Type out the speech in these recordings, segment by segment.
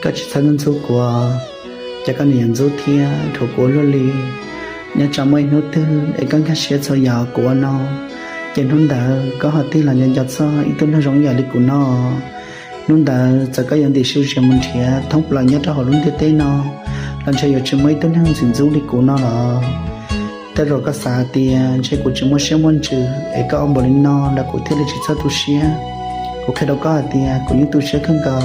các chị thân số của chắc có niềm dấu thia thuộc của loli nhà trong mấy nốt tư để con các xe cho giàu của nó trên hôm đó có họ tin là nhân vật so ít tôi nó giống nhà đi của nó lúc đó sẽ có những điều siêu siêu mình chỉ thông là nhất cho họ luôn thế nó làm cho giờ chúng mấy tôi đang gìn giữ đi của nó là thế rồi có xả tiền chơi của chúng mới xem môn chữ để có ông bảo linh nó là của thế là chỉ sao tu sửa của cái đâu có tiền của những tu sửa không cao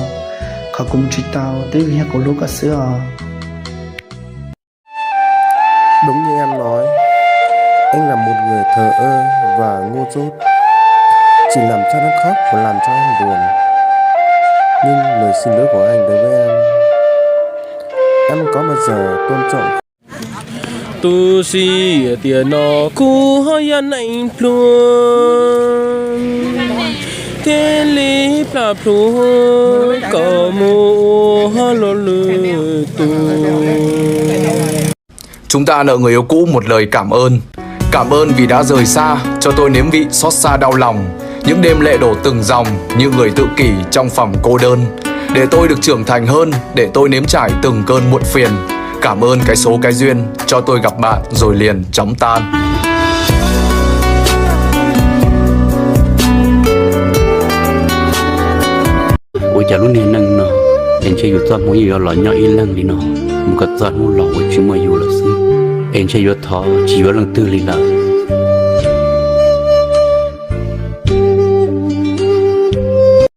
họ cùng chỉ tao tới vì của lúc có sữa. Đúng như em nói, anh là một người thờ ơ và ngu dốt, chỉ làm cho nó khóc và làm cho em buồn. Nhưng lời xin lỗi của anh đối với em có bao giờ tôn trọng. Tu si tiền nó cũ hơi anh luôn thế lý là plu có mù halo lư tu. Chúng ta nợ người yêu cũ một lời cảm ơn. Cảm ơn vì đã rời xa, cho tôi nếm vị xót xa đau lòng. Những đêm lệ đổ từng dòng như người tự kỷ trong phòng cô đơn. Để tôi được trưởng thành hơn, để tôi nếm trải từng cơn muộn phiền. Cảm ơn cái số cái duyên, cho tôi gặp bạn rồi liền chóng tan. ôi chả lúc này nâng nó em chơiอยู่ตัวmỗi giờ là nhỏ ít lần đi nó một cái giọt một lọ của chúng màอยู่là xí em chơiอยู่thọ chỉ vào lần tư đi là